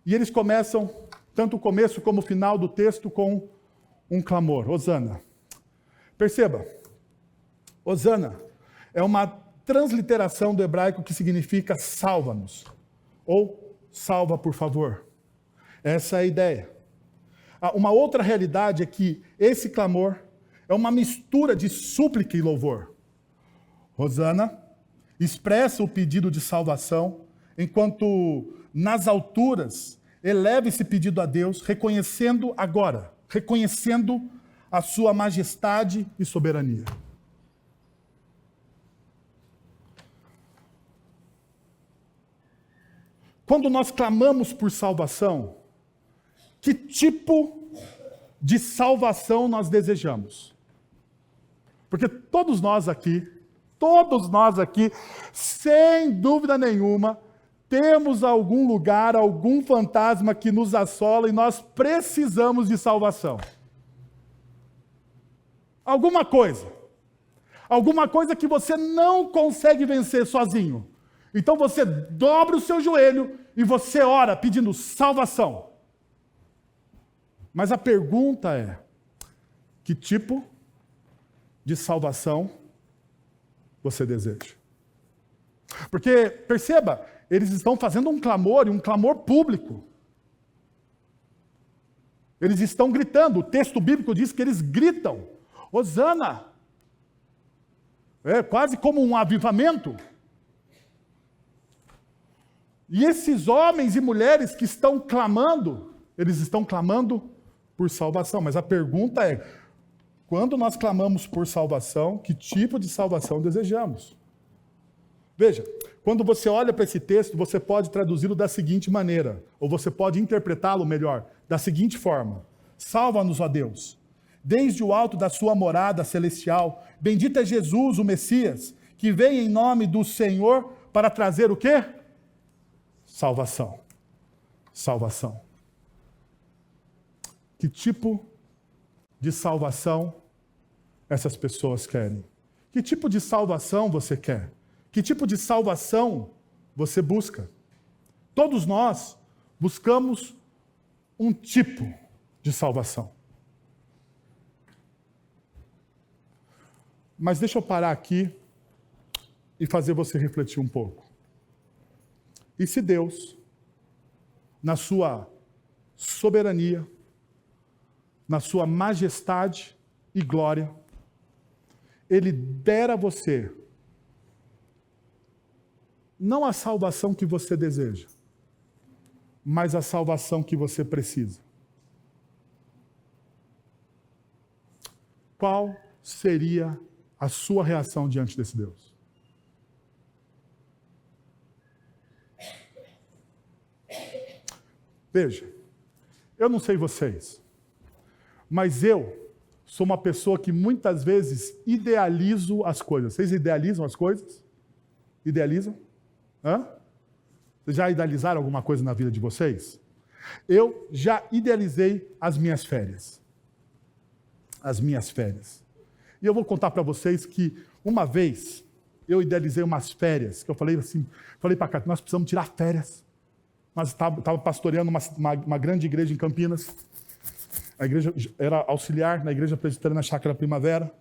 E eles começam, tanto o começo como o final do texto, com um clamor, Hosana. Perceba, Hosana é uma transliteração do hebraico que significa salva-nos, ou salva por favor. Essa é a ideia. Uma outra realidade é que esse clamor é uma mistura de súplica e louvor. Hosana expressa o pedido de salvação, enquanto nas alturas eleva esse pedido a Deus, reconhecendo a sua majestade e soberania. Quando nós clamamos por salvação, que tipo de salvação nós desejamos? Porque todos nós aqui, sem dúvida nenhuma, temos algum lugar, algum fantasma que nos assola e nós precisamos de salvação. Alguma coisa que você não consegue vencer sozinho. Então você dobra o seu joelho e você ora pedindo salvação. Mas a pergunta é, que tipo de salvação você deseja? Porque, perceba, eles estão fazendo um clamor, e um clamor público. Eles estão gritando, o texto bíblico diz que eles gritam, Hosana. É quase como um avivamento. E esses homens e mulheres que estão clamando, eles estão clamando por salvação. Mas a pergunta é, quando nós clamamos por salvação, que tipo de salvação desejamos? Veja, quando você olha para esse texto, você pode traduzi-lo da seguinte maneira, ou você pode interpretá-lo melhor, da seguinte forma: salva-nos, ó Deus, desde o alto da sua morada celestial. Bendito é Jesus, o Messias, que vem em nome do Senhor para trazer o quê? Salvação. Salvação. Que tipo de salvação essas pessoas querem? Que tipo de salvação você quer? Que tipo de salvação você busca? Todos nós buscamos um tipo de salvação. Mas deixa eu parar aqui e fazer você refletir um pouco. E se Deus, na sua soberania, na sua majestade e glória, Ele der a você não a salvação que você deseja, mas a salvação que você precisa? Qual seria a sua reação diante desse Deus? Veja, eu não sei vocês, Mas eu sou uma pessoa que muitas vezes idealizo as coisas. Vocês idealizam as coisas? Idealizam? Hã? Vocês já idealizaram alguma coisa na vida de vocês? Eu já idealizei as minhas férias. As minhas férias. E eu vou contar para vocês que uma vez eu idealizei umas férias, que eu falei assim, falei para cá, nós precisamos tirar férias. Nós estava pastoreando uma grande igreja em Campinas. A igreja era auxiliar na igreja presbiteriana Chácara Primavera.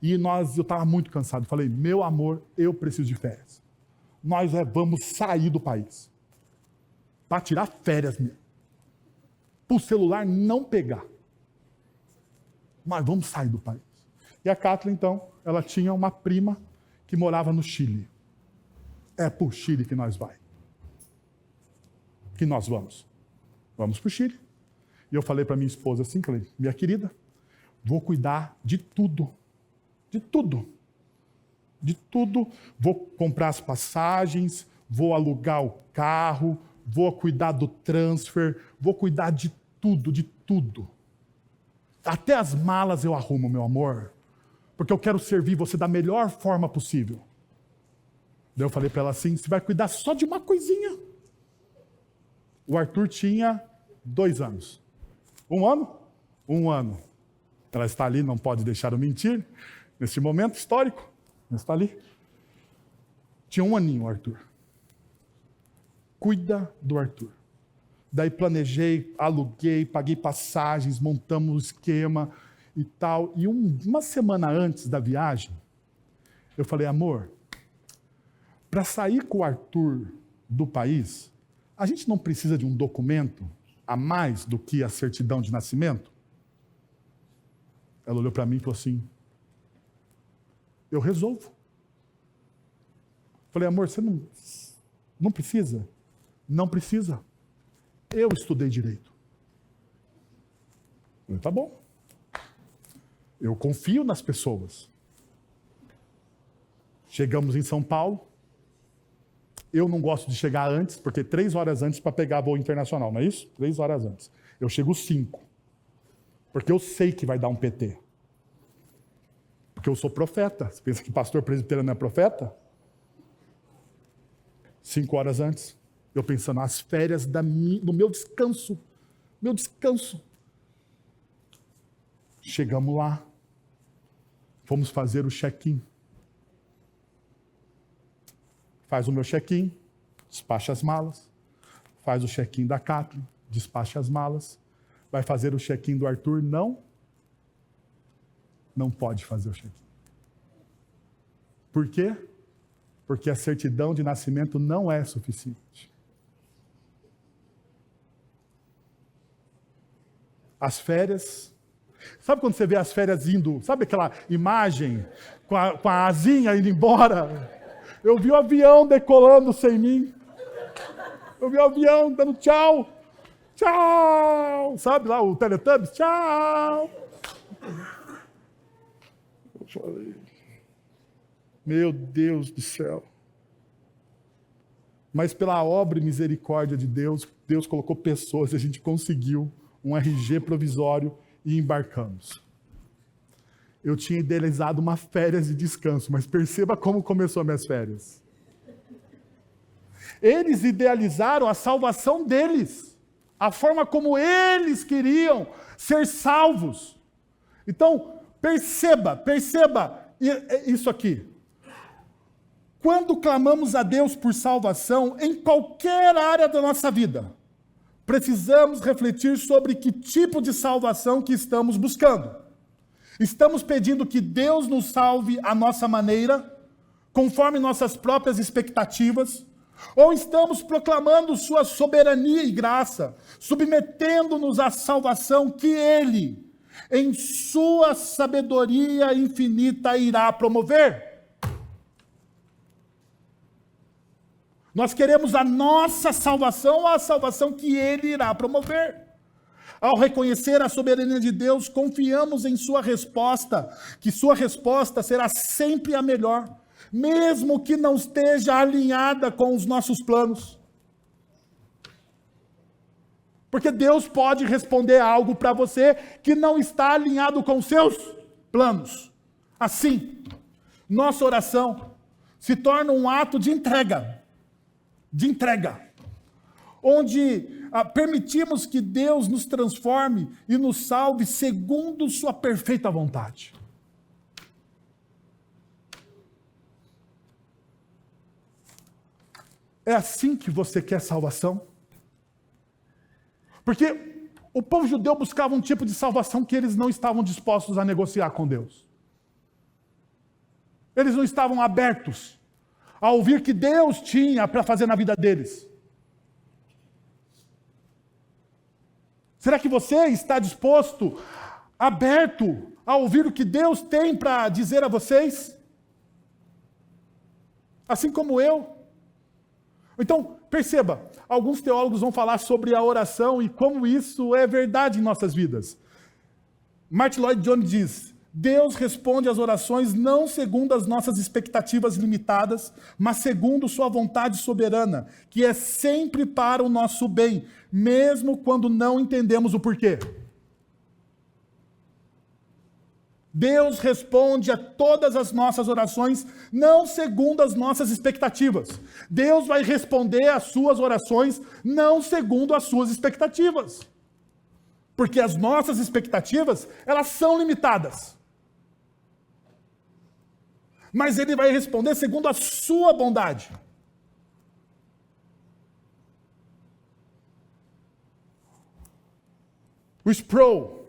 E eu estava muito cansado. Falei, meu amor, eu preciso de férias. Nós vamos sair do país. Para tirar férias mesmo. Para o celular não pegar. Nós vamos sair do país. E a Kathleen, então, ela tinha uma prima que morava no Chile. É para o Chile que nós vai. Que nós vamos. Vamos para o Chile. E eu falei para minha esposa assim, falei, minha querida, vou cuidar de tudo. De tudo. De tudo. Vou comprar as passagens, vou alugar o carro, vou cuidar do transfer, vou cuidar de tudo, de tudo. Até as malas eu arrumo, meu amor, porque eu quero servir você da melhor forma possível. Daí eu falei para ela assim, você vai cuidar só de uma coisinha. O Arthur tinha 2 anos. 1 ano? 1 ano. Ela está ali, não pode deixar eu mentir, nesse momento histórico. Ela está ali. Tinha 1 aninho o Arthur. Cuida do Arthur. Daí planejei, aluguei, paguei passagens, montamos o esquema e tal. E uma semana antes da viagem, eu falei, amor, para sair com o Arthur do país, a gente não precisa de um documento a mais do que a certidão de nascimento? Ela olhou para mim e falou assim, eu resolvo. Falei, amor, você não precisa? Não precisa. Eu estudei direito. Falei, tá bom. Eu confio nas pessoas. Chegamos em São Paulo. Eu não gosto de chegar antes, porque 3 horas antes para pegar voo internacional, não é isso? 3 horas antes. Eu chego 5. Porque eu sei que vai dar um PT. Porque eu sou profeta. Você pensa que pastor presbiteriano não é profeta? 5 horas antes. Eu pensando, as férias no meu descanso. Meu descanso. Chegamos lá. Fomos fazer o check-in. Faz o meu check-in, despacha as malas. Faz o check-in da Kathleen, despacha as malas. Vai fazer o check-in do Arthur? Não. Não pode fazer o check-in. Por quê? Porque a certidão de nascimento não é suficiente. As férias... Sabe quando você vê as férias indo... Sabe aquela imagem com a asinha indo embora? Eu vi o avião decolando sem mim. Eu vi o avião dando tchau. Tchau. Sabe lá o Teletubbies? Tchau. Eu falei, meu Deus do céu. Mas pela obra e misericórdia de Deus, Deus colocou pessoas e a gente conseguiu um RG provisório e embarcamos. Eu tinha idealizado uma férias de descanso, mas perceba como começou minhas férias. Eles idealizaram a salvação deles, a forma como eles queriam ser salvos. Então, perceba isso aqui. Quando clamamos a Deus por salvação, em qualquer área da nossa vida, precisamos refletir sobre que tipo de salvação que estamos buscando. Estamos pedindo que Deus nos salve à nossa maneira, conforme nossas próprias expectativas, ou estamos proclamando sua soberania e graça, submetendo-nos à salvação que Ele, em sua sabedoria infinita, irá promover? Nós queremos a nossa salvação ou a salvação que Ele irá promover? Ao reconhecer a soberania de Deus, confiamos em sua resposta, que sua resposta será sempre a melhor, mesmo que não esteja alinhada com os nossos planos. Porque Deus pode responder algo para você que não está alinhado com os seus planos. Assim, nossa oração se torna um ato de entrega, onde permitimos que Deus nos transforme e nos salve segundo sua perfeita vontade. É assim que você quer salvação? Porque o povo judeu buscava um tipo de salvação que eles não estavam dispostos a negociar com Deus. Eles não estavam abertos a ouvir que Deus tinha para fazer na vida deles. Será que você está disposto, aberto a ouvir o que Deus tem para dizer a vocês? Assim como eu. Então, perceba, alguns teólogos vão falar sobre a oração e como isso é verdade em nossas vidas. Martin Lloyd Jones diz: Deus responde às orações não segundo as nossas expectativas limitadas, mas segundo sua vontade soberana, que é sempre para o nosso bem, mesmo quando não entendemos o porquê. Deus responde a todas as nossas orações, não segundo as nossas expectativas. Deus vai responder às suas orações, não segundo as suas expectativas. Porque as nossas expectativas, elas são limitadas. Mas Ele vai responder segundo a sua bondade. O Sproul: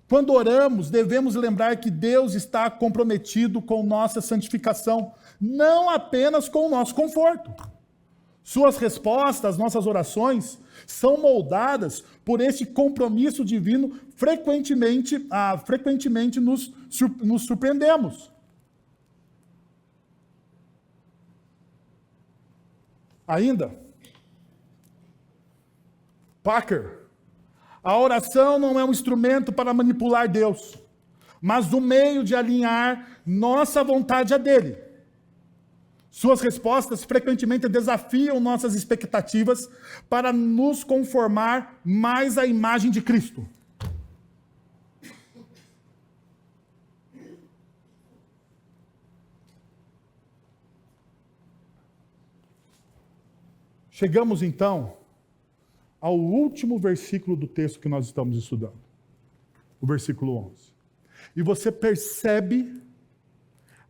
quando oramos, devemos lembrar que Deus está comprometido com nossa santificação, não apenas com o nosso conforto. Suas respostas às nossas orações são moldadas por este compromisso divino. Frequentemente nos surpreendemos. Ainda, Packer: a oração não é um instrumento para manipular Deus, mas um meio de alinhar nossa vontade à dele. Suas respostas frequentemente desafiam nossas expectativas para nos conformar mais à imagem de Cristo. Chegamos então ao último versículo do texto que nós estamos estudando, o versículo 11. E você percebe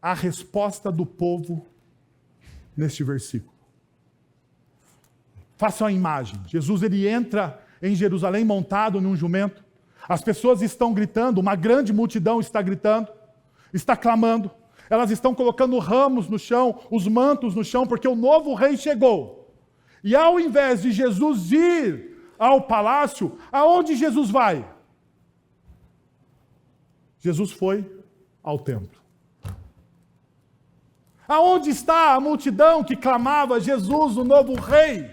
a resposta do povo neste versículo. Façam a imagem. Jesus, ele entra em Jerusalém montado num jumento. As pessoas estão gritando, uma grande multidão está gritando, está clamando. Elas estão colocando ramos no chão, os mantos no chão, porque o novo rei chegou. E ao invés de Jesus ir ao palácio, aonde Jesus vai? Jesus foi ao templo. Aonde está a multidão que clamava Jesus, o novo rei?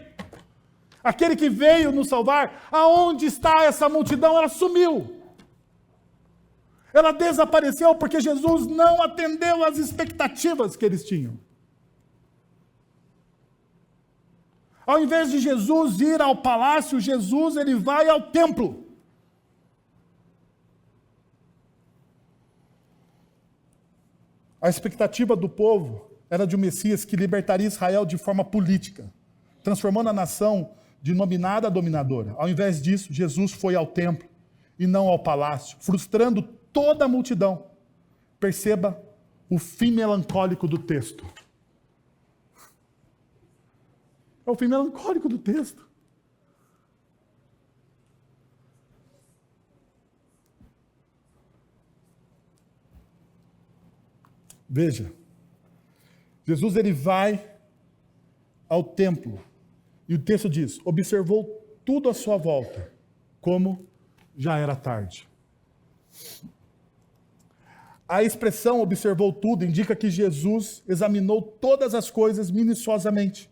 Aquele que veio nos salvar? Aonde está essa multidão? Ela sumiu. Ela desapareceu porque Jesus não atendeu às expectativas que eles tinham. Ao invés de Jesus ir ao palácio, Jesus ele vai ao templo. A expectativa do povo era de um Messias que libertaria Israel de forma política, transformando a nação de dominada a dominadora. Ao invés disso, Jesus foi ao templo e não ao palácio, frustrando toda a multidão. Perceba o fim melancólico do texto. É o fim melancólico do texto. Veja, Jesus ele vai ao templo e o texto diz: observou tudo à sua volta, como já era tarde. A expressão observou tudo indica que Jesus examinou todas as coisas minuciosamente.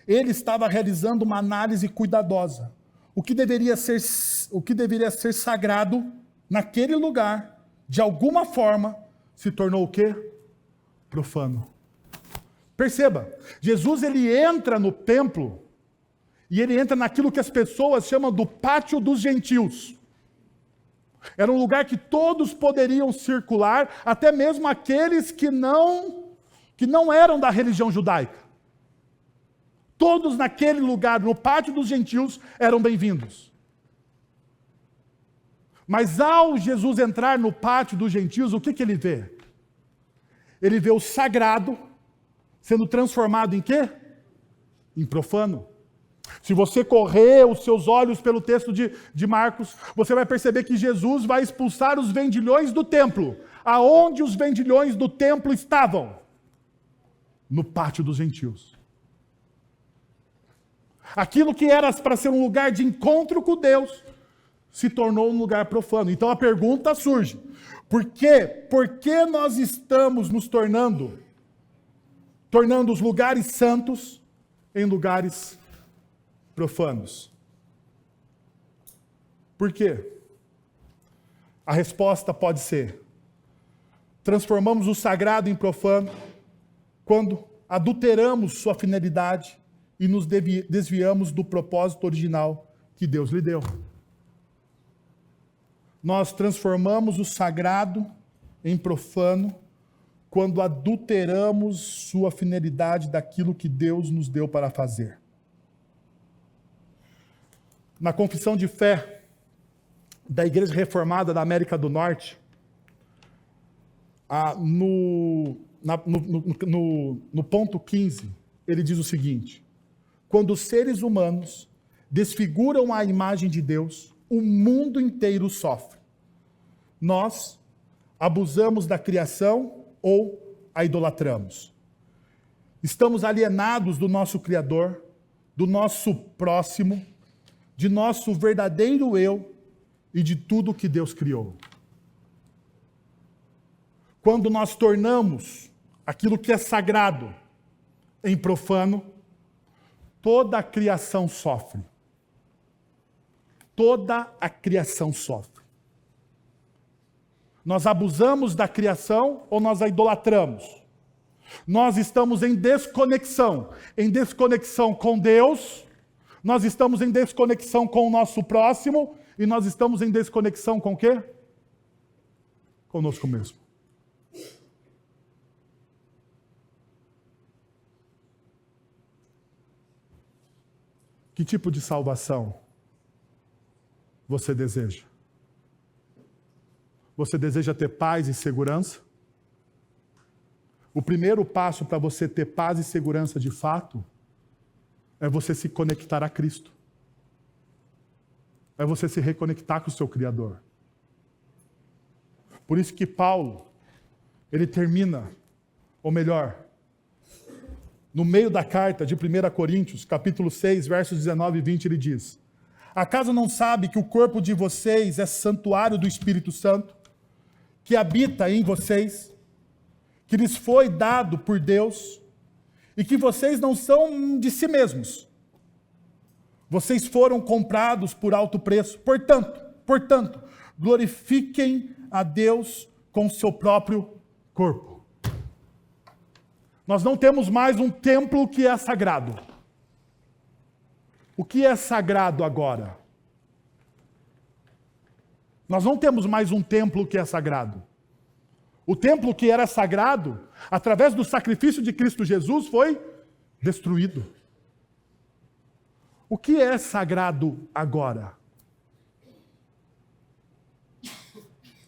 Ele estava realizando uma análise cuidadosa. O que deveria ser sagrado naquele lugar, de alguma forma, se tornou o quê? Profano. Perceba, Jesus ele entra no templo e ele entra naquilo que as pessoas chamam do pátio dos gentios. Era um lugar que todos poderiam circular, até mesmo aqueles que não eram da religião judaica. Todos naquele lugar, no pátio dos gentios, eram bem-vindos. Mas ao Jesus entrar no pátio dos gentios, o que ele vê? Ele vê o sagrado sendo transformado em quê? Em profano. Se você correr os seus olhos pelo texto de Marcos, você vai perceber que Jesus vai expulsar os vendilhões do templo. Aonde os vendilhões do templo estavam? No pátio dos gentios. Aquilo que era para ser um lugar de encontro com Deus, se tornou um lugar profano. Então a pergunta surge: por quê? Por que nós estamos nos tornando os lugares santos em lugares profanos? Por quê? A resposta pode ser: transformamos o sagrado em profano quando adulteramos sua finalidade e nos desviamos do propósito original que Deus lhe deu. Nós transformamos o sagrado em profano quando adulteramos sua finalidade daquilo que Deus nos deu para fazer. Na confissão de fé da Igreja Reformada da América do Norte, no ponto 15, ele diz o seguinte: quando os seres humanos desfiguram a imagem de Deus, o mundo inteiro sofre. Nós abusamos da criação ou a idolatramos. Estamos alienados do nosso Criador, do nosso próximo, de nosso verdadeiro eu e de tudo que Deus criou. Quando nós tornamos aquilo que é sagrado em profano, toda a criação sofre. Toda a criação sofre. Nós abusamos da criação ou nós a idolatramos? Nós estamos em desconexão com Deus, nós estamos em desconexão com o nosso próximo e nós estamos em desconexão com o quê? Conosco mesmo. Que tipo de salvação você deseja? Você deseja ter paz e segurança? O primeiro passo para você ter paz e segurança de fato é você se conectar a Cristo. É você se reconectar com o seu Criador. Por isso que Paulo, ele termina, ou melhor, no meio da carta de 1 Coríntios, capítulo 6, versos 19 e 20, ele diz: acaso não sabe que o corpo de vocês é santuário do Espírito Santo, que habita em vocês, que lhes foi dado por Deus, e que vocês não são de si mesmos. Vocês foram comprados por alto preço. Portanto, glorifiquem a Deus com o seu próprio corpo. Nós não temos mais um templo que é sagrado. O que é sagrado agora? Nós não temos mais um templo que é sagrado. O templo que era sagrado, através do sacrifício de Cristo Jesus, foi destruído. O que é sagrado agora?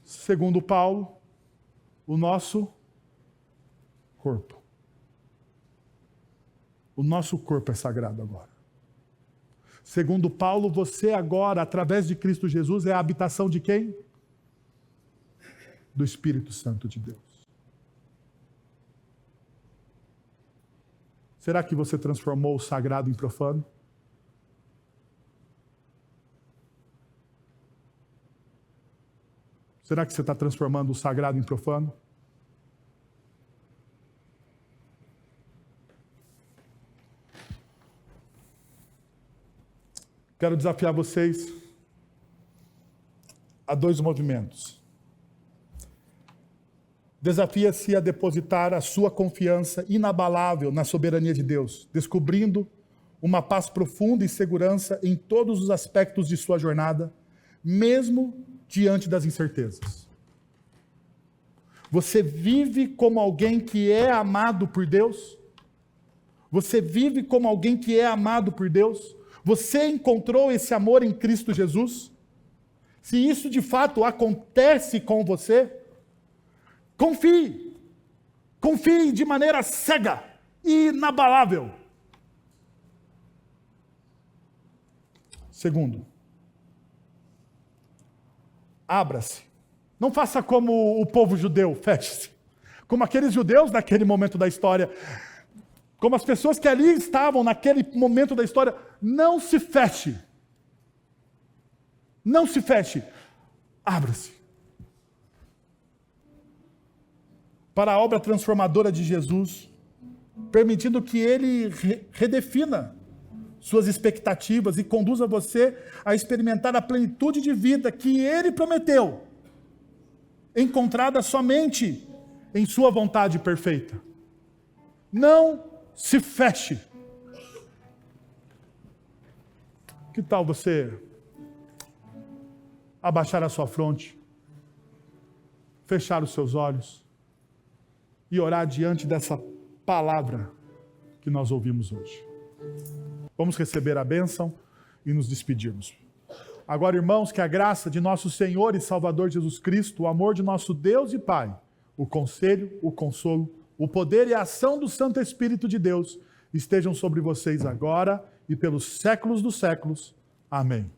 Segundo Paulo, o nosso corpo. O nosso corpo é sagrado agora. Segundo Paulo, você agora, através de Cristo Jesus, é a habitação de quem? Do Espírito Santo de Deus. Será que você transformou o sagrado em profano? Será que você está transformando o sagrado em profano? Quero desafiar vocês a 2 movimentos. Desafia-se a depositar a sua confiança inabalável na soberania de Deus, descobrindo uma paz profunda e segurança em todos os aspectos de sua jornada, mesmo diante das incertezas. Você vive como alguém que é amado por Deus? Você vive como alguém que é amado por Deus? Você encontrou esse amor em Cristo Jesus? Se isso de fato acontece com você, confie. Confie de maneira cega e inabalável. Segundo, abra-se. Não faça como o povo judeu, feche-se. Como aqueles judeus naquele momento da história, como as pessoas que ali estavam naquele momento da história, não se feche. Não se feche. Abra-se. Para a obra transformadora de Jesus, permitindo que Ele redefina suas expectativas e conduza você a experimentar a plenitude de vida que Ele prometeu, encontrada somente em sua vontade perfeita. Não se feche. Que tal você abaixar a sua fronte, fechar os seus olhos e orar diante dessa palavra que nós ouvimos hoje? Vamos receber a bênção e nos despedirmos. Agora, irmãos, que a graça de nosso Senhor e Salvador Jesus Cristo, o amor de nosso Deus e Pai, o conselho, o consolo, o poder e a ação do Santo Espírito de Deus estejam sobre vocês agora e pelos séculos dos séculos. Amém.